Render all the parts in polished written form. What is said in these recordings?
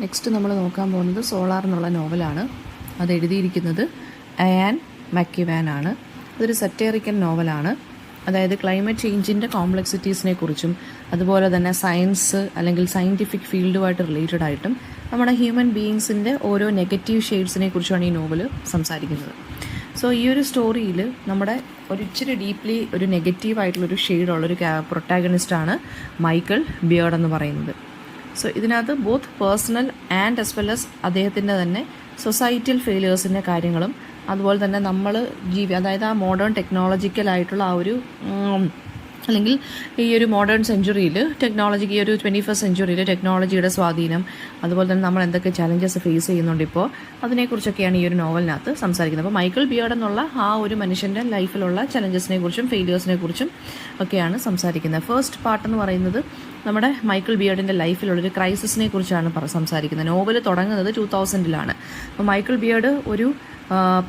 Next നമ്മൾ നോക്കാൻ പോകുന്നത് സോളാർ എന്നുള്ള നോവലാണ്. അത് എഴുതിയിരിക്കുന്നത് അയാൻ മക്കിവാൻ ആണ്. അതൊരു സറ്റേറിക്കൽ നോവലാണ്. അതായത് ക്ലൈമറ്റ് ചേഞ്ചിൻ്റെ കോംപ്ലക്സിറ്റീസിനെ കുറിച്ചും അതുപോലെ തന്നെ സയൻസ് അല്ലെങ്കിൽ സയൻറ്റിഫിക് ഫീൽഡുമായിട്ട് റിലേറ്റഡ് ആയിട്ടും നമ്മുടെ ഹ്യൂമൻ ബീയിങ്സിൻ്റെ ഓരോ നെഗറ്റീവ് ഷെയ്ഡ്സിനെ കുറിച്ചാണ് ഈ നോവൽ സംസാരിക്കുന്നത്. സോ ഈ ഒരു സ്റ്റോറിയിൽ നമ്മുടെ ഒരു ഇച്ചിരി ഡീപ്ലി ഒരു നെഗറ്റീവായിട്ടുള്ളൊരു ഷെയ്ഡുള്ളൊരു പ്രൊട്ടാഗണിസ്റ്റാണ് മൈക്കിൾ ബിയേർഡ് എന്ന് പറയുന്നത്. സോ ഇതിനകത്ത് both personal and as well as അദ്ദേഹത്തിൻ്റെ തന്നെ സൊസൈറ്റിയൽ ഫെയിലിയേഴ്സിൻ്റെ കാര്യങ്ങളും അതുപോലെ തന്നെ നമ്മൾ അതായത് ആ മോഡേൺ ടെക്നോളജിക്കലായിട്ടുള്ള ആ ഒരു അല്ലെങ്കിൽ ഈ ഒരു മോഡേൺ സെഞ്ച്വറിയിൽ ടെക്നോളജിക്ക് ഈ ഒരു 21st സെഞ്ച്വറിയിൽ ടെക്നോളജിയുടെ സ്വാധീനം അതുപോലെ തന്നെ നമ്മൾ എന്തൊക്കെ ചലഞ്ചസ് ഫേസ് ചെയ്യുന്നുണ്ട് ഇപ്പോൾ അതിനെക്കുറിച്ചൊക്കെയാണ് ഈ ഒരു നോവലിനകത്ത് സംസാരിക്കുന്നത്. അപ്പോൾ മൈക്കിൾ ബിയേർഡ് എന്നുള്ള ആ ഒരു മനുഷ്യൻ്റെ ലൈഫിലുള്ള ചലഞ്ചസിനെ കുറിച്ചും ഫെയിലിയേഴ്സിനെ കുറിച്ചും ഒക്കെയാണ് സംസാരിക്കുന്നത്. ഫസ്റ്റ് പാർട്ട് എന്ന് പറയുന്നത് നമ്മുടെ മൈക്കിൾ ബിയേർഡിൻ്റെ ലൈഫിലുള്ളൊരു ക്രൈസിസിനെ കുറിച്ചാണ് സംസാരിക്കുന്നത്. നോവൽ തുടങ്ങുന്നത് 2000-ലാണ്. അപ്പോൾ മൈക്കിൾ ബിയേർഡ് ഒരു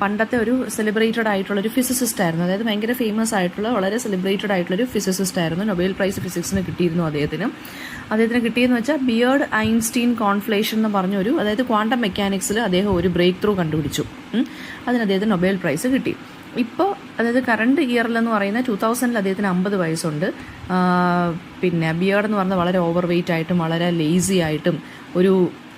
പണ്ടത്തെ ഒരു സെലിബ്രേറ്റഡ് ആയിട്ടുള്ളൊരു ഫിസിസിസ്റ്റ് ആയിരുന്നു. അതായത് ഭയങ്കര ഫേമസ് ആയിട്ടുള്ള വളരെ സെലിബ്രേറ്റഡ് ആയിട്ടുള്ളൊരു ഫിസിസിസ്റ്റ് ആയിരുന്നു. നൊബേൽ പ്രൈസ് ഫിസിക്സിന് കിട്ടിയിരുന്നു അദ്ദേഹത്തിന് കിട്ടിയെന്ന് വെച്ചാൽ ബിയേർഡ് ഐൻസ്റ്റീൻ കോൺഫ്ലേഷൻ എന്ന് പറഞ്ഞൊരു, അതായത് ക്വാണ്ടം മെക്കാനിക്സിൽ അദ്ദേഹം ഒരു ബ്രേക്ക് ത്രൂ കണ്ടുപിടിച്ചു. അതിന് അദ്ദേഹത്തിന് നൊബേൽ പ്രൈസ് കിട്ടി. ഇപ്പോൾ അതായത് കറണ്ട് ഇയറിലെന്ന് പറയുന്ന 2000-ൽ അദ്ദേഹത്തിന് 50 വയസ്സുണ്ട്. പിന്നെ ബിയേർഡ് എന്ന് പറഞ്ഞാൽ വളരെ ഓവർ വെയ്റ്റ് ആയിട്ടും വളരെ ലേസി ആയിട്ടും ഒരു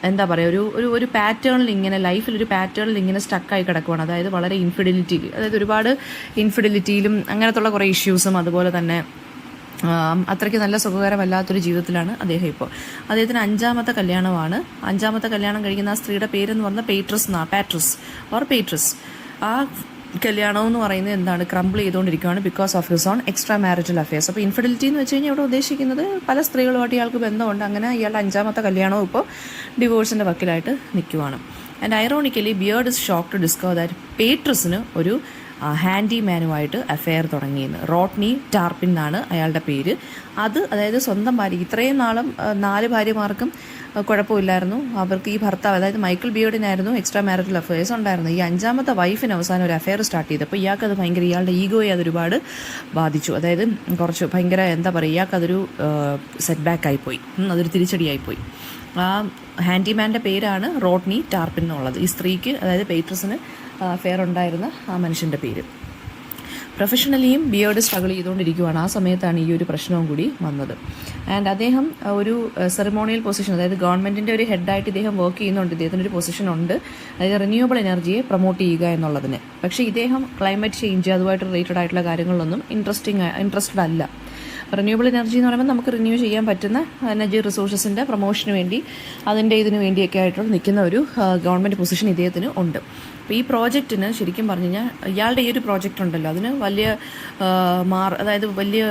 എന്താ പറയുക ഒരു പാറ്റേണിൽ ഇങ്ങനെ ലൈഫിലൊരു പാറ്റേണിൽ ഇങ്ങനെ സ്റ്റക്കായി കിടക്കുവാണ്. അതായത് വളരെ ഇൻഫിഡിലിറ്റി, അതായത് ഒരുപാട് ഇൻഫിഡിലിറ്റിയിലും അങ്ങനത്തുള്ള കുറേ ഇഷ്യൂസും അതുപോലെ തന്നെ അത്രയ്ക്ക് നല്ല സുഖകരമല്ലാത്തൊരു ജീവിതത്തിലാണ് അദ്ദേഹം ഇപ്പോൾ. അദ്ദേഹത്തിന് 5ാമത്തെ കല്യാണമാണ്. 5ാമത്തെ കല്യാണം കഴിക്കുന്ന ആ സ്ത്രീയുടെ പേരെന്ന് പറഞ്ഞാൽ പേട്രസ്. ആ കല്യാണം എന്ന് പറയുന്നത് എന്താണ്, ക്രംബിൾ ചെയ്തുകൊണ്ടിരിക്കുകയാണ് because of his own extra marital affairs. അപ്പോൾ ഇൻഫിഡിലിറ്റി എന്ന് വെച്ച് കഴിഞ്ഞാൽ ഇവിടെ ഉദ്ദേശിക്കുന്നത് പല സ്ത്രീകളുമായിട്ട് ഇയാൾക്ക് ബന്ധമുണ്ട്. അങ്ങനെ ഇയാളുടെ 5ാമത്തെ കല്യാണവും ഇപ്പോൾ ഡിവോഴ്സിൻ്റെ വക്കിലായിട്ട് നിൽക്കുവാണ്. And ironically Beard is shock to discover that പേട്രസിന് ഒരു ഹാൻഡിമാനുമായിട്ട് അഫെയർ തുടങ്ങിയെന്ന്. റോട്ട്നി ടാർപിൻ എന്നാണ് അയാളുടെ പേര്. അതായത് സ്വന്തം ഭാര്യ, ഇത്രയും നാളും 4 ഭാര്യമാർക്കും കുഴപ്പമില്ലായിരുന്നു. അവർക്ക് ഈ ഭർത്താവ്, അതായത് മൈക്കിൾ ബിയേർഡിനായിരുന്നു എക്സ്ട്രാ മാരിറ്റൽ അഫെയർസ് ഉണ്ടായിരുന്നു. ഈ 5ാമത്തെ വൈഫിന് അവസാനം ഒരു അഫെയർ സ്റ്റാർട്ട് ചെയ്തു. അപ്പോൾ ഇയാൾക്കത് ഭയങ്കര, ഇയാളുടെ ഈഗോയെ അതൊരുപാട് ബാധിച്ചു. അതായത് കുറച്ച് ഭയങ്കര എന്താ പറയുക, ഇയാൾക്കതൊരു സെറ്റ് ബാക്ക് ആയിപ്പോയി, അതൊരു തിരിച്ചടിയായിപ്പോയി. ആ ഹാൻഡിമാൻ്റെ പേരാണ് റോട്ട്നി ടാർപിൻ എന്നുള്ളത്. ഈ സ്ത്രീക്ക്, അതായത് പേട്രസിന് അഫെയർ ഉണ്ടായിരുന്ന ആ മനുഷ്യൻ്റെ പേര്. പ്രൊഫഷണലിയും ബിയേർഡ് സ്ട്രഗിൾ ചെയ്തുകൊണ്ടിരിക്കുകയാണ്. ആ സമയത്താണ് ഈ ഒരു പ്രശ്നവും കൂടി വന്നത്. ആൻഡ് അദ്ദേഹം ഒരു സെറിമോണിയൽ പൊസിഷൻ, അതായത് ഗവൺമെൻറ്റിൻ്റെ ഒരു ഹെഡായിട്ട് ഇദ്ദേഹം വർക്ക് ചെയ്യുന്നുണ്ട്. ഇദ്ദേഹത്തിനൊരു പൊസിഷൻ ഉണ്ട്, അതായത് റിന്യൂവബിൾ എനർജിയെ പ്രൊമോട്ട് ചെയ്യുക എന്നുള്ളതിന്. പക്ഷേ ഇദ്ദേഹം ക്ലൈമറ്റ് ചേഞ്ച് അതുമായിട്ട് റിലേറ്റഡ് ആയിട്ടുള്ള കാര്യങ്ങളിലൊന്നും ഇൻട്രസ്റ്റഡ് അല്ല. റിന്യൂവബിൾ എനർജി എന്ന് പറയുമ്പോൾ നമുക്ക് റിന്യൂ ചെയ്യാൻ പറ്റുന്ന എനർജി റിസോഴ്സസിൻ്റെ പ്രൊമോഷന് വേണ്ടി അതിൻ്റെ ഇതിന് വേണ്ടിയൊക്കെ ആയിട്ട് നിൽക്കുന്ന ഒരു ഗവൺമെൻറ് പൊസിഷൻ ഇദ്ദേഹത്തിന് ഉണ്ട്. അപ്പോൾ ഈ പ്രോജക്റ്റിന് ശരിക്കും പറഞ്ഞു കഴിഞ്ഞാൽ ഇയാളുടെ ഈ ഒരു പ്രോജക്റ്റ് ഉണ്ടല്ലോ, അതിന് വലിയ അതായത് വലിയ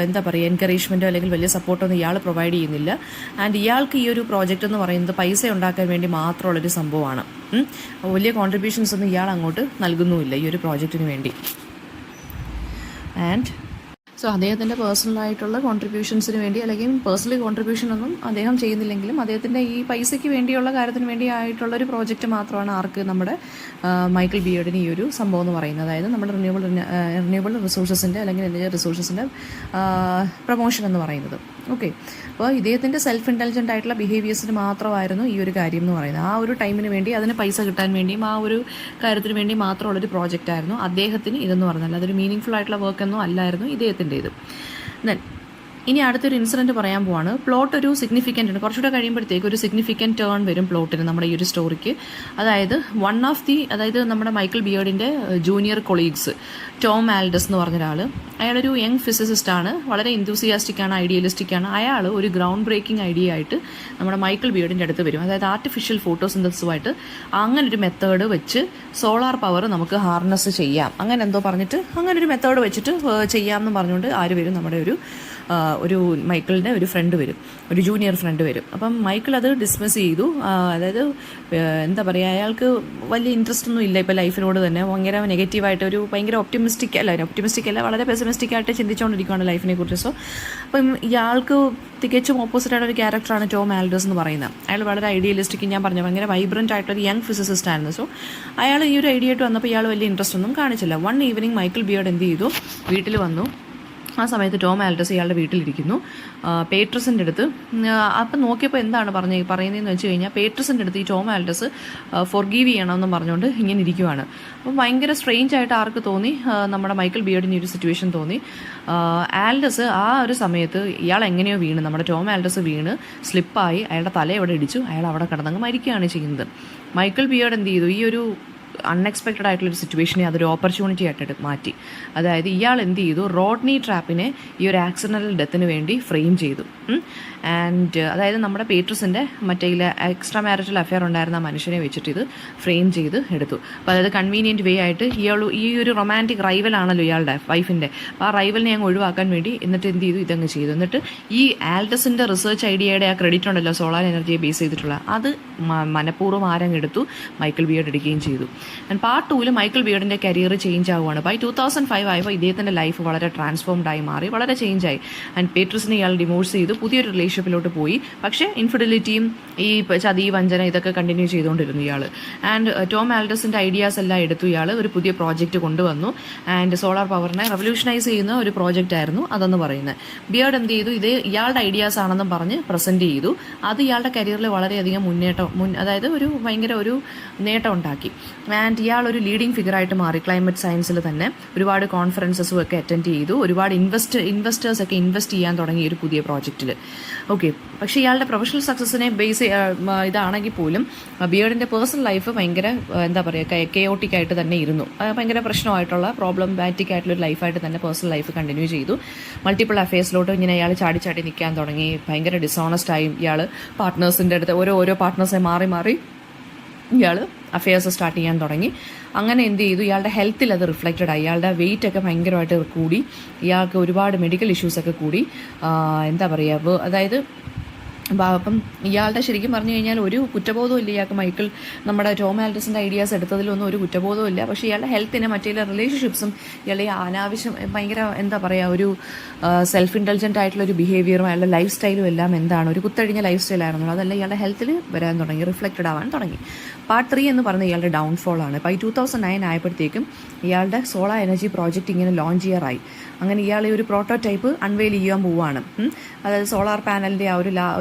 എന്താ പറയുക എൻകറേജ്മെൻറ്റോ അല്ലെങ്കിൽ വലിയ സപ്പോർട്ടൊന്നും ഇയാൾ പ്രൊവൈഡ് ചെയ്യുന്നില്ല. ആൻഡ് ഇയാൾക്ക് ഈ ഒരു പ്രോജക്റ്റ് എന്ന് പറയുന്നത് പൈസ ഉണ്ടാക്കാൻ വേണ്ടി മാത്രമുള്ളൊരു സംഭവമാണ്. വലിയ കോൺട്രിബ്യൂഷൻസ് ഒന്നും ഇയാൾ അങ്ങോട്ട് നൽകുന്നുമില്ല ഈ ഒരു പ്രോജക്റ്റിന് വേണ്ടി. ആൻഡ് സോ അദ്ദേഹത്തിൻ്റെ പേഴ്സണലായിട്ടുള്ള കോൺട്രിബ്യൂഷൻസിന് വേണ്ടി, അല്ലെങ്കിൽ പേഴ്സണലി കോൺട്രിബ്യൂഷനൊന്നും അദ്ദേഹം ചെയ്യുന്നില്ലെങ്കിലും അദ്ദേഹത്തിൻ്റെ ഈ പൈസയ്ക്ക് വേണ്ടിയുള്ള കാര്യത്തിന് വേണ്ടി ആയിട്ടുള്ളൊരു പ്രോജക്റ്റ് മാത്രമാണ് ആർക്ക്, നമ്മുടെ മൈക്കിൾ ബിയേർഡിന് ഈ ഒരു സംഭവം എന്ന് പറയുന്നത്. അതായത് നമ്മുടെ റിന്യൂവബിൾ റിസോഴ്സസിൻ്റെ അല്ലെങ്കിൽ എനർജി റിസോഴ്സസിൻ്റെ പ്രൊമോഷൻ എന്ന് പറയുന്നത്. ഓക്കെ, അപ്പോൾ ഇദ്ദേഹത്തിൻ്റെ സെൽഫ് ഇൻ്റലിജൻ്റ് ആയിട്ടുള്ള ബിഹേവിയേഴ്സിന് മാത്രമായിരുന്നു ഈ ഒരു കാര്യം എന്ന് പറയുന്നത്. ആ ഒരു ടൈമിന് വേണ്ടി, അതിന് പൈസ കിട്ടാൻ വേണ്ടിയും ആ ഒരു കാര്യത്തിന് വേണ്ടി മാത്രമുള്ളൊരു പ്രോജക്റ്റ് ആയിരുന്നു അദ്ദേഹത്തിന് ഇതെന്ന് പറഞ്ഞാൽ. അതൊരു മീനിങ് ഫുൾ ആയിട്ടുള്ള വർക്കൊന്നും അല്ലായിരുന്നു ഇദ്ദേഹത്തിൻ്റേത്. ദെൻ ഇനി അടുത്തൊരു ഇൻസിഡൻറ്റ് പറയാൻ പോവാണ്. പ്ലോട്ട് ഒരു സിഗ്നിഫിക്കൻ്റ് ആണ്. കുറച്ചുകൂടെ കഴിയുമ്പോഴത്തേക്ക് ഒരു സിഗ്നിഫിക്കൻറ്റ് ടേൺ വരും പ്ലോട്ടിന്, നമ്മുടെ ഈ ഒരു സ്റ്റോറിക്ക്. അതായത് അതായത് നമ്മുടെ മൈക്കിൾ ബിയേർഡിൻ്റെ ജൂനിയർ കൊളീഗ്സ് ടോം ആൽഡസ് എന്ന് പറഞ്ഞ ഒരാൾ, അയാളൊരു യങ് ഫിസിസിസ്റ്റ് ആണ്, വളരെ എന്തൂസിയാസ്റ്റിക് ആണ്, ഐഡിയലിസ്റ്റിക് ആണ്. അയാൾ ഒരു ഗ്രൗണ്ട് ബ്രേക്കിംഗ് ഐഡിയ ആയിട്ട് നമ്മുടെ മൈക്കിൾ ബിയേർഡിൻ്റെ അടുത്ത് വരും. അതായത് ആർട്ടിഫിഷ്യൽ ഫോട്ടോസിന്തസിസുമായിട്ട് അങ്ങനൊരു മെത്തേഡ് വെച്ച് സോളാർ പവർ നമുക്ക് ഹാർനസ് ചെയ്യാം, അങ്ങനെ എന്തോ പറഞ്ഞിട്ട് അങ്ങനൊരു മെത്തേഡ് വെച്ചിട്ട് ചെയ്യാമെന്ന് പറഞ്ഞുകൊണ്ട് ആര് വരും, നമ്മുടെ ഒരു മൈക്കിളിൻ്റെ ഒരു ഫ്രണ്ട് വരും, ഒരു ജൂനിയർ ഫ്രണ്ട് വരും. അപ്പം മൈക്കിൾ അത് ഡിസ്മിസ് ചെയ്തു. അതായത് എന്താ പറയുക, അയാൾക്ക് വലിയ ഇൻട്രസ്റ്റ് ഒന്നും ഇല്ല ഇപ്പോൾ ലൈഫിനോട് തന്നെ. ഭയങ്കര നെഗറ്റീവായിട്ട് ഭയങ്കര ഒപ്റ്റിമിസ്റ്റിക് അല്ല, വളരെ പെസിമിസ്റ്റിക് ആയിട്ട് ചിന്തിച്ചുകൊണ്ടിരിക്കുകയാണ് ലൈഫിനെ കുറിച്ച്. സോ അപ്പം ഇയാൾക്ക് തികച്ചും ഓപ്പോസിറ്റായിട്ട് ഒരു ക്യാരക്ടറാണ് ടോം ആൽഡസ് എന്ന് പറയുന്നത്. അയാൾ വളരെ ഐഡിയലിസ്റ്റിക്, ഞാൻ പറഞ്ഞു ഭയങ്കര വൈബ്രൻ്റ് ആയിട്ടൊരു യങ് ഫിസിസിസ്റ്റ് ആയിരുന്നു. സോ അയാൾ ഈ ഒരു ഐഡിയ ആയിട്ട് വന്നപ്പോൾ ഇയാൾ വലിയ ഇൻട്രസ്റ്റ് ഒന്നും കാണിച്ചില്ല. വൺ ഈവനിങ് മൈക്കിൾ ബിയേർഡ് എന്ത് ചെയ്തു, വീട്ടിൽ വന്നു. ആ സമയത്ത് ടോം ആൽഡസ് ഇയാളുടെ വീട്ടിലിരിക്കുന്നു. പേട്രസിൻ്റെ അടുത്ത് അപ്പം നോക്കിയപ്പോൾ എന്താണ് പറയുന്നതെന്ന് വെച്ച് കഴിഞ്ഞാൽ പേട്രസിൻ്റെ അടുത്ത് ഈ ടോം ആൽഡസ് ഫോർഗീവ് ചെയ്യണമെന്നും പറഞ്ഞുകൊണ്ട് ഇങ്ങനെ ഇരിക്കുവാണ്. അപ്പം ഭയങ്കര സ്ട്രെയിഞ്ച് ആയിട്ട് ആർക്ക് തോന്നി? നമ്മുടെ മൈക്കിൾ ബിയർഡിന് ഒരു സിറ്റുവേഷൻ തോന്നി. ആൽഡസ് ആ ഒരു സമയത്ത് ഇയാൾ എങ്ങനെയോ വീണ്, നമ്മുടെ ടോം ആൽഡസ് വീണ് സ്ലിപ്പായി അയാളുടെ തല എവിടെ ഇടിച്ചു, അയാൾ അവിടെ കിടന്നങ്ങ് മരിക്കുകയാണ് ചെയ്യുന്നത്. മൈക്കിൾ ബിയർഡ് എന്ത് ചെയ്തു? ഈ ഒരു അൺഎക്സ്പെക്റ്റഡ് ആയിട്ടുള്ളൊരു സിറ്റുവേഷനെ അതൊരു ഓപ്പർച്യൂണിറ്റി ആയിട്ട് മാറ്റി. അതായത് ഇയാൾ എന്ത് ചെയ്തു? റോഡ്നി ട്രാപ്പിനെ ഈ ഒരു ആക്സിഡൻ്റൽ ഡെത്തിന് വേണ്ടി ഫ്രെയിം ചെയ്തു. ആൻഡ് അതായത് നമ്മുടെ പേട്രസിൻ്റെ മറ്റേ എക്സ്ട്രാ മാരിറ്റൽ അഫെയർ ഉണ്ടായിരുന്ന മനുഷ്യനെ വെച്ചിട്ട് ഇത് ഫ്രെയിം ചെയ്ത് എടുത്തു. അപ്പോൾ അതായത് കൺവീനിയൻറ്റ് വേ ആയിട്ട് ഈ ഒരു റൊമാൻറ്റിക് റൈവലാണല്ലോ ഇയാളുടെ വൈഫിൻ്റെ, അപ്പോൾ ആ റൈവലിനെ ഞങ്ങൾ ഒഴിവാക്കാൻ വേണ്ടി എന്നിട്ട് എന്ത് ചെയ്തു? ഇതങ്ങ് ചെയ്തു. എന്നിട്ട് ഈ ആൽഡസിൻ്റെ റിസർച്ച് ഐഡിയയുടെ ആ ക്രെഡിറ്റ് ഉണ്ടല്ലോ സോളാർ എനർജിയെ ബേസ് ചെയ്തിട്ടുള്ള, അത് മനഃപൂർവ്വം ആരങ്ങെടുത്തു? മൈക്കിൾ ബിയർഡ് എടുക്കുകയും ചെയ്തു. ആൻഡ് പാർട്ട് 2 മൈക്കിൾ ബിയർഡിൻ്റെ കരിയർ ചേഞ്ച് ആവുകയാണ്. ബൈ 2005 ആയപ്പോൾ ഇദ്ദേഹത്തിൻ്റെ ലൈഫ് വളരെ ട്രാൻസ്ഫോംഡ് ആയി മാറി, വളരെ ചേഞ്ച് ആയി. ആൻഡ് പേട്രസിനെ ഇയാൾ ഡിവോഴ്സ് ചെയ്തു, പുതിയൊരു റിലേഷൻഷിപ്പിലോട്ട് പോയി. പക്ഷേ ഇൻഫിഡിലിറ്റിയും ഈ ചതി വഞ്ചന ഇതൊക്കെ കണ്ടിന്യൂ ചെയ്തുകൊണ്ടിരുന്നു ഇയാൾ. ആൻഡ് ടോം ആൽഡസിൻ്റെ ഐഡിയാസ് എല്ലാം എടുത്തു ഇയാൾ ഒരു പുതിയ പ്രോജക്റ്റ് കൊണ്ടുവന്നു. ആൻഡ് സോളാർ പവറിനെ റെവല്യൂഷനൈസ് ചെയ്യുന്ന ഒരു പ്രോജക്റ്റ് ആയിരുന്നു അതെന്ന് പറയുന്നത്. ബിയർഡ് എന്ത് ചെയ്തു? ഇത് ഇയാളുടെ ഐഡിയാസ് ആണെന്നും പറഞ്ഞ് പ്രസൻറ്റ് ചെയ്തു. അത് ഇയാളുടെ കരിയറിൽ വളരെയധികം അതായത് ഭയങ്കര ഒരു നേട്ടം ഉണ്ടാക്കി. ആൻഡ് ഇയാൾ ഒരു ലീഡിങ് ഫിഗറായിട്ട് മാറി. ക്ലൈമറ്റ് സയൻസിൽ തന്നെ ഒരുപാട് കോൺഫറൻസസും ഒക്കെ അറ്റൻഡ് ചെയ്തു. ഒരുപാട് ഇൻവെസ്റ്റേഴ്സൊക്കെ ഇൻവെസ്റ്റ് ചെയ്യാൻ തുടങ്ങി ഒരു പുതിയ പ്രോജക്റ്റിൽ. ഓക്കെ, പക്ഷേ ഇയാളുടെ പ്രൊഫഷണൽ സക്സസിനെ ബേസ് ഇതാണെങ്കിൽ പോലും ബിയർഡിൻ്റെ പേഴ്സണൽ ലൈഫ് ഭയങ്കര എന്താ പറയുക കെയോട്ടിക് ആയിട്ട് തന്നെ ഇരുന്നു. ഭയങ്കര പ്രശ്നമായിട്ടുള്ള പ്രോബ്ലമാറ്റിക് ആയിട്ടുള്ളൊരു ലൈഫായിട്ട് തന്നെ പേഴ്സണൽ ലൈഫ് കണ്ടിന്യൂ ചെയ്തു. മൾട്ടിപ്പിൾ അഫെയർസിലോട്ട് ഇങ്ങനെ ഇയാൾ ചാടി നിൽക്കാൻ തുടങ്ങി. ഭയങ്കര ഡിസോണസ്റ്റായും ഇയാൾ പാർട്ട്നേഴ്സിൻ്റെ അടുത്ത് ഓരോ പാർട്ട്നേഴ്സെ മാറി ഇയാൾ അഫെയർസ് സ്റ്റാർട്ട് ചെയ്യാൻ തുടങ്ങി. അങ്ങനെ എന്ത് ചെയ്തു? ഇയാളുടെ ഹെൽത്തിൽ അത് റിഫ്ലക്റ്റഡ് ആയി. ഇയാളുടെ വെയിറ്റ് ഒക്കെ ഭയങ്കരമായിട്ട് കൂടി. ഇയാൾക്ക് ഒരുപാട് മെഡിക്കൽ ഇഷ്യൂസൊക്കെ കൂടി. എന്താ പറയുക, അതായത് അപ്പം ഇയാളുടെ ശരിക്കും പറഞ്ഞു കഴിഞ്ഞാൽ ഒരു കുറ്റബോധവും ഇല്ല ഇയാൾക്ക്. നമ്മുടെ ടോം ആൽഡസിൻ്റെ ഐഡിയാസ് എടുത്തതിലൊന്നും ഒരു കുറ്റബോധവും ഇല്ല. പക്ഷേ ഇയാളുടെ ഹെൽത്തിന് മറ്റേ റിലേഷൻഷിപ്സും ഇയാളുടെ അനാവശ്യം ഭയങ്കര എന്താ പറയുക ഒരു സെൽഫ് ഇൻ്റലിജൻ്റ് ആയിട്ടുള്ള ഒരു ബിഹേവിയറും അയാളുടെ ലൈഫ് സ്റ്റൈലും എല്ലാം എന്താണ് ഒരു കുത്തഴിഞ്ഞ ലൈഫ് സ്റ്റൈലായിരുന്നു. അതെല്ലാം ഇയാളുടെ ഹെൽത്തിൽ വരാൻ തുടങ്ങി, റിഫ്ലക്റ്റഡ് ആവാൻ തുടങ്ങി. പാർട്ട് 3 എന്ന് പറയുന്നത് ഇയാളുടെ ഡൗൺഫോൾ ആണ്. ബൈ 2009 ആയപ്പോഴത്തേക്കും ഇയാളുടെ സോളാർ എനർജി പ്രോജക്റ്റ് ഇങ്ങനെ ലോഞ്ച് ചെയ്യാറായി. അങ്ങനെ ഇയാൾ ഒരു പ്രോട്ടോടൈപ്പ് അൺവെയിൽ ചെയ്യാൻ പോവുകയാണ്. അതായത് സോളാർ പാനലിൻ്റെ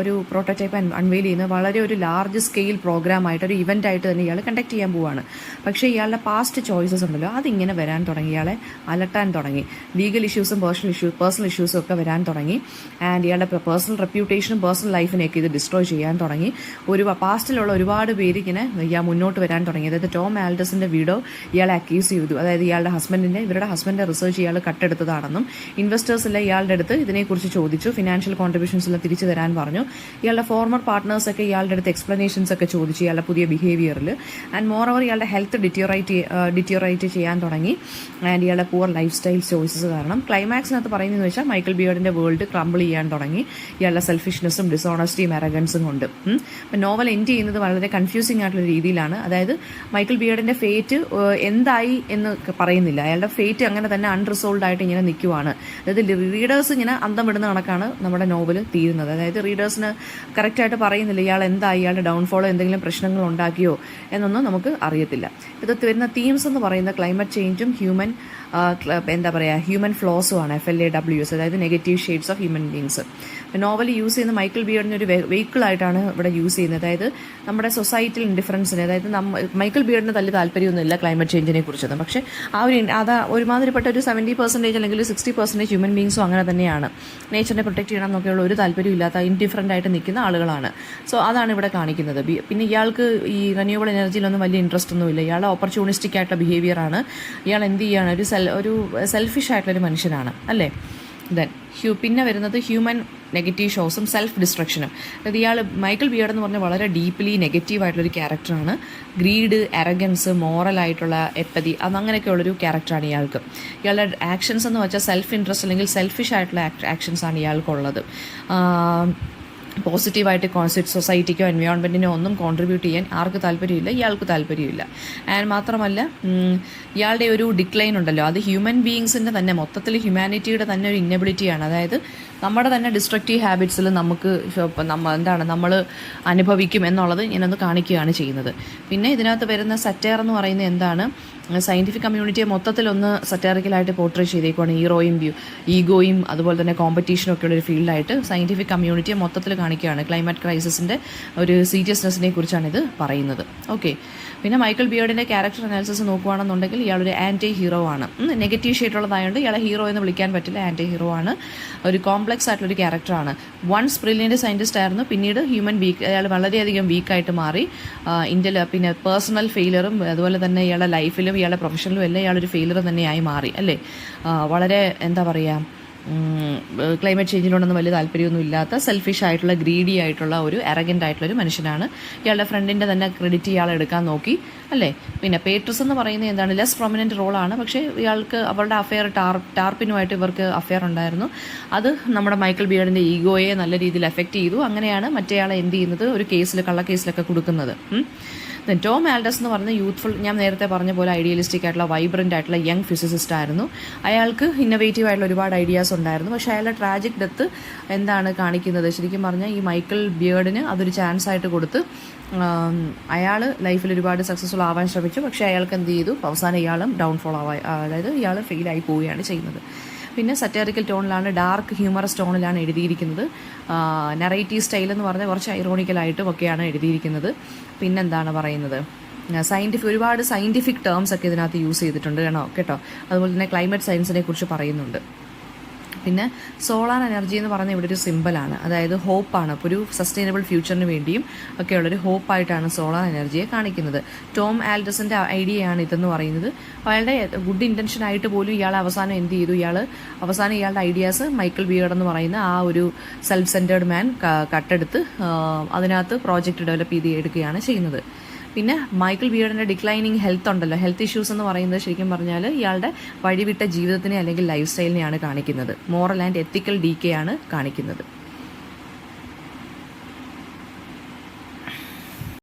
ഒരു പ്രോട്ടോടൈപ്പ് അൺവെയിൽ ചെയ്യുന്നത് വളരെ ഒരു ലാർജ് സ്കെയിൽ പ്രോഗ്രാമായിട്ട് ഒരു ഇവൻ്റ് ആയിട്ട് തന്നെ ഇയാൾ കണ്ടക്ട് ചെയ്യാൻ പോവുകയാണ്. പക്ഷേ ഇയാളുടെ പാസ്റ്റ് ചോയ്സസ് ഉണ്ടല്ലോ അതിങ്ങനെ വരാൻ തുടങ്ങി, ഇയാളെ അലട്ടാൻ തുടങ്ങി. ലീഗൽ ഇഷ്യൂസും പേഴ്സണൽ ഇഷ്യൂസും ഒക്കെ വരാൻ തുടങ്ങി. ആൻഡ് ഇയാളുടെ പേഴ്സണൽ റെപ്യൂട്ടേഷനും പേഴ്സണൽ ലൈഫിനെയൊക്കെ ഇത് ഡിസ്ട്രോയ് ചെയ്യാൻ തുടങ്ങി. പാസ്റ്റിലുള്ള ഒരുപാട് പേര് ഇങ്ങനെ മുന്നോട്ട് വരാൻ തുടങ്ങി. അതായത് ടോം ആൽഡസിൻ്റെ വീഡോ ഇയാളെ അക്യൂസ് ചെയ്തു. അതായത് ഇവരുടെ ഹസ്ബൻഡിൻ്റെ റിസർച്ച് ഇയാൾ കട്ടെടുത്തതാണെന്നും ഇൻവെസ്റ്റേഴ്സിലെ ഇയാളുടെ അടുത്ത് ഇതിനെക്കുറിച്ച് ചോദിച്ചു. ഫിനാൻഷ്യൽ കോൺട്രിബ്യൂഷൻസ് എല്ലാം തിരിച്ചു തരാൻ പറഞ്ഞു. ഇയാളുടെ ഫോർമർ പാർട്ട്നേഴ്സൊക്കെ ഇയാളുടെ അടുത്ത് എക്സ്പ്ലനേഷൻസ് ഒക്കെ ചോദിച്ചു ഇയാളുടെ പുതിയ ബിഹേവിയറിൽ. ആൻഡ് മോർ ഓവർ ഇയാളുടെ ഹെൽത്ത് ഡിറ്റോറേറ്റ് ചെയ്യാൻ തുടങ്ങി. ആൻഡ് ഇയാളുടെ പുവർ ലൈഫ് സ്റ്റൈൽ ചോയ്സസ് കാരണം ക്ലൈമാക്സിനകത്ത് പറയുന്നതെന്ന് വെച്ചാൽ മൈക്കിൾ ബിയർഡിൻ്റെ വേൾഡ് ക്രംബിൾ ചെയ്യാൻ തുടങ്ങി ഇയാളുടെ സെൽഫിഷ്നെസ്സും ഡിസോണസ്റ്റിയും അറഗൻസും കൊണ്ട്. അപ്പം നോവൽ എൻഡ് ചെയ്യുന്നത് വളരെ കൺഫ്യൂസിംഗ് ആയിട്ടുള്ള രീതിയിലാണ്. അതായത് മൈക്കിൾ ബിയർഡിൻ്റെ ഫേറ്റ് എന്തായി എന്ന് പറയുന്നില്ല. അയാളുടെ ഫേറ്റ് അങ്ങനെ തന്നെ അൺറിസോൾവ് ആയിട്ട് ഇങ്ങനെ നിൽക്കുവാണ്. അതായത് റീഡേഴ്സ് ഇങ്ങനെ അന്തം വിടുന്ന കണക്കാണ് നമ്മുടെ നോവൽ തീരുന്നത്. അതായത് റീഡേഴ്സിന് കറക്റ്റായിട്ട് പറയുന്നില്ല ഇയാൾ എന്തായി, ഇയാളുടെ ഡൗൺഫോളോ എന്തെങ്കിലും പ്രശ്നങ്ങൾ ഉണ്ടാക്കിയോ എന്നൊന്നും നമുക്ക് അറിയത്തില്ല. ഇത് വരുന്ന തീംസ് എന്ന് പറയുന്ന ക്ലൈമറ്റ് ചേഞ്ചും ഹ്യൂമൻ ഫ്ലോസുമാണ്, FLAWS, അതായത് negative shades of human beings. Novel use ചെയ്യുന്ന മൈക്കിൾ ബിയർഡിന് ഒരു വെഹിക്കിളായിട്ടാണ് ഇവിടെ യൂസ് ചെയ്യുന്നത്. അതായത് നമ്മുടെ സൊസൈറ്റിയിൽ ഇൻഡിഫറൻസിന്, അതായത് മൈക്കിൾ ബിയർഡിന് വലിയ താല്പര്യമൊന്നുമില്ല ക്ലൈമറ്റ് ചേഞ്ചിനെ കുറിച്ചൊന്നും. പക്ഷേ ഒരുമാതിരിപ്പെട്ട ഒരു 70% അല്ലെങ്കിൽ 60% ഹ്യൂമൻ ബീങ്സും അങ്ങനെ തന്നെയാണ്. നേച്ചറിനെ പ്രൊട്ടക്ട് ചെയ്യണം എന്നൊക്കെയുള്ള ഒരു താല്പര്യമില്ലാത്ത ഇൻഡിഫറൻ്റ് ആയിട്ട് നിൽക്കുന്ന ആളുകളാണ്. സോ അതാണ് ഇവിടെ കാണിക്കുന്നത്. പിന്നെ ഇയാൾക്ക് ഈ റിന്യൂവബിൾ എനർജിയിലൊന്നും വലിയ ഇൻട്രസ്റ്റ് ഒന്നുമില്ല. ഇയാളുടെ ഓപ്പർച്യൂണിസ്റ്റിക് ആയിട്ടുള്ള ബിഹേവിയറാണ്. ഇയാൾ എന്ത് ചെയ്യാണ്, ഒരു സെൽഫിഷ് ആയിട്ടുള്ളൊരു മനുഷ്യനാണ് അല്ലേ. പിന്നെ വരുന്നത് ഹ്യൂമൻ നെഗറ്റീവ് ഷോസും സെൽഫ് ഡിസ്ട്രക്ഷനും. അതായത് മൈക്കിൾ ബിയർഡ് എന്ന് പറഞ്ഞാൽ വളരെ ഡീപ്ലി നെഗറ്റീവ് ആയിട്ടുള്ളൊരു ക്യാരക്ടറാണ്. ഗ്രീഡ്, അറഗൻസ്, മോറലായിട്ടുള്ള എപ്പതി അങ്ങനെയൊക്കെയുള്ളൊരു ക്യാരക്ടറാണ് ഇയാൾക്ക്. ഇയാളുടെ ആക്ഷൻസ് എന്ന് വെച്ചാൽ സെൽഫ് ഇൻട്രസ്റ്റ് അല്ലെങ്കിൽ സെൽഫിഷ് ആയിട്ടുള്ള ആക്ഷൻസാണ് ഇയാൾക്കുള്ളത്. പോസിറ്റീവായിട്ട് സൊസൈറ്റിക്കോ എൻവയോൺമെൻറ്റിനോ ഒന്നും കോൺട്രിബ്യൂട്ട് ചെയ്യാൻ ആർക്ക് താല്പര്യമില്ല, ഇയാൾക്ക് താല്പര്യമില്ല. ആൻഡ് മാത്രമല്ല ഇയാളുടെ ഒരു ഡിക്ലൈൻ ഉണ്ടല്ലോ, അത് ഹ്യൂമൻ ബീയിങ്സിൻ്റെ തന്നെ മൊത്തത്തിൽ ഹ്യൂമാനിറ്റിയുടെ തന്നെ ഒരു ഇന്നബിലിറ്റിയാണ്. അതായത് നമ്മുടെ തന്നെ ഡിസ്ട്രക്റ്റീവ് ഹാബിറ്റ്സിൽ നമ്മൾ അനുഭവിക്കും എന്നുള്ളത് ഞാനൊന്ന് കാണിക്കുകയാണ് ചെയ്യുന്നത്. പിന്നെ ഇതിനകത്ത് വരുന്ന സറ്റയർ എന്ന് പറയുന്നത് എന്താണ്, സയൻറ്റിഫിക് കമ്മ്യൂണിറ്റിയെ മൊത്തത്തിലൊന്ന് സറ്റാറിക്കലായിട്ട് പോർട്രേ ചെയ്തേക്കുവാണ്. ഹീറോയും ഈഗോയും അതുപോലെ തന്നെ കോമ്പറ്റീഷനും ഒക്കെ ഉള്ളൊരു ഫീൽഡായിട്ട് സയൻറ്റിഫിക് കമ്മ്യൂണിറ്റിയെ മൊത്തത്തിൽ കാണിക്കുകയാണ്. ക്ലൈമറ്റ് ക്രൈസിസിൻ്റെ ഒരു സീരിയസ്നെസ്സിനെ കുറിച്ചാണ് ഇത് പറയുന്നത്. ഓക്കെ, പിന്നെ മൈക്കിൾ ബിയേർഡിൻ്റെ ക്യാരക്ടർ അനാലിസിസ് നോക്കുകയാണെന്നുണ്ടെങ്കിൽ ഇയാളൊരു ആൻറ്റി ഹീറോ ആണ്. നെഗറ്റീവ് ഷെയ്ഡുള്ളതായതുകൊണ്ട് ഇയാളെ ഹീറോ എന്ന് വിളിക്കാൻ പറ്റില്ല, ആൻറ്റി ഹീറോ ആണ്. ഒരു കോംപ്ലക്സ് ആയിട്ടുള്ളൊരു ക്യാരക്ടറാണ്. വൺസ് ബ്രില്യൻ്റ് സയൻറ്റിസ്റ്റ് ആയിരുന്നു, പിന്നീട് ഹ്യൂമൻ അയാൾ വളരെയധികം വീക്കായിട്ട് മാറി. പിന്നെ പേഴ്സണൽ ഫെയിലറും അതുപോലെ തന്നെ ഇയാളുടെ ലൈഫിലും ഇയാളുടെ പ്രൊഫഷനിലും എല്ലാം ഇയാളൊരു ഫെയിലർ തന്നെയായി മാറി അല്ലേ. വളരെ എന്താ പറയുക, ക്ലൈമറ്റ് ചേഞ്ചിനോടൊന്നും വലിയ താല്പര്യമൊന്നും ഇല്ലാത്ത സെൽഫിഷ് ആയിട്ടുള്ള ഗ്രീഡി ആയിട്ടുള്ള ഒരു അറഗൻ്റ് ആയിട്ടുള്ളൊരു മനുഷ്യനാണ്. ഇയാളുടെ ഫ്രണ്ടിൻ്റെ തന്നെ ക്രെഡിറ്റ് ഇയാൾ എടുക്കാൻ നോക്കി അല്ലേ. പിന്നെ പേട്രസ് എന്ന് പറയുന്നത് എന്താണ്, ലെസ് പ്രൊമിനൻറ്റ് റോളാണ്. പക്ഷേ ഇയാൾക്ക് അവളുടെ അഫെയർ ടാർപ്പിനുമായിട്ട് ഇവർക്ക് അഫെയർ ഉണ്ടായിരുന്നു. അത് നമ്മുടെ മൈക്കിൾ ബിയേർഡിൻ്റെ ഈഗോയെ നല്ല രീതിയിൽ എഫക്റ്റ് ചെയ്തു. അങ്ങനെയാണ് മറ്റേയാളെ എന്ത് ചെയ്യുന്നത്, ഒരു കേസിൽ കള്ളക്കേസിലൊക്കെ കൊടുക്കുന്നത്. ടോം ആൽഡസ് എന്ന് പറയുന്ന യൂത്ത്ഫുൾ, ഞാൻ നേരത്തെ പറഞ്ഞ പോലെ ഐഡിയലിസ്റ്റിക് ആയിട്ടുള്ള വൈബ്രൻ്റ് ആയിട്ടുള്ള യങ് ഫിസിസിസ്റ്റ് ആയിരുന്നു. അയാൾക്ക് ഇന്നോവേറ്റീവ് ആയിട്ടുള്ള ഒരുപാട് ഐഡിയാസ് ഉണ്ടായിരുന്നു. പക്ഷേ അയാളുടെ ട്രാജിക് ഡെത്ത് എന്താണ് കാണിക്കുന്നത്, ശരിക്കും പറഞ്ഞാൽ ഈ മൈക്കിൾ ബിയേർഡിന് അതൊരു ചാൻസ് ആയിട്ട് കൊടുത്ത് അയാൾ ലൈഫിൽ ഒരുപാട് സക്സസ്ഫുൾ ആവാൻ ശ്രമിച്ചു. പക്ഷേ അയാൾക്ക് എന്ത് ചെയ്തു, അവസാനം ഇയാളും ഡൗൺഫോൾ അതായത് ഇയാൾ ഫെയിലായി പോവുകയാണ് ചെയ്യുന്നത്. പിന്നെ സറ്റാറിക്കൽ ടോണിലാണ്, ഡാർക്ക് ഹ്യൂമറസ് ടോണിലാണ് എഴുതിയിരിക്കുന്നത്. നറേറ്റീവ് സ്റ്റൈൽ എന്ന് പറഞ്ഞാൽ കുറച്ച് ഐറോണിക്കലായിട്ടും ഒക്കെയാണ് എഴുതിയിരിക്കുന്നത്. പിന്നെന്താണ് പറയുന്നത്, ഒരുപാട് സയൻറ്റിഫിക് ടേംസ് ഒക്കെ ഇതിനകത്ത് യൂസ് ചെയ്തിട്ടുണ്ട് കേട്ടോ. അതുപോലെ തന്നെ ക്ലൈമറ്റ് സയൻസിനെ കുറിച്ച് പറയുന്നുണ്ട്. പിന്നെ സോളാർ എനർജി എന്ന് പറയുന്നത് ഇവിടെ ഒരു സിമ്പിളാണ്, അതായത് ഹോപ്പാണ്. അപ്പോൾ ഒരു സസ്റ്റൈനബിൾ ഫ്യൂച്ചറിന് വേണ്ടിയും ഒക്കെയുള്ളൊരു ഹോപ്പായിട്ടാണ് സോളാർ എനർജിയെ കാണിക്കുന്നത്. ടോം ആൽഡസിൻ്റെ ഐഡിയയാണ് ഇതെന്ന് പറയുന്നത്. അയാളുടെ ഗുഡ് ഇൻറ്റൻഷൻ ആയിട്ട് പോലും ഇയാൾ അവസാനം എന്ത് ചെയ്തു, ഇയാളുടെ ഐഡിയാസ് മൈക്കിൾ ബിയേർഡ് എന്ന് പറയുന്ന ആ ഒരു സെൽഫ് സെൻറ്റേർഡ് മാൻ കട്ടെടുത്ത് അതിനകത്ത് പ്രോജക്റ്റ് ഡെവലപ്പ് ചെയ്ത് എടുക്കുകയാണ് ചെയ്യുന്നത്. പിന്നെ മൈക്കിൾ ബിയേർഡിൻ്റെ ഡിക്ലൈനിങ് ഹെൽത്ത് ഉണ്ടല്ലോ, ഹെൽത്ത് ഇഷ്യൂസ് എന്ന് പറയുന്നത് ശരിക്കും പറഞ്ഞാൽ ഇയാളുടെ വഴിവിട്ട ജീവിതത്തിനെ അല്ലെങ്കിൽ ലൈഫ് സ്റ്റൈലിനെയാണ് കാണിക്കുന്നത്. മോറൽ ആൻഡ് എത്തിക്കൽ ഡീക്കെ ആണ് കാണിക്കുന്നത്.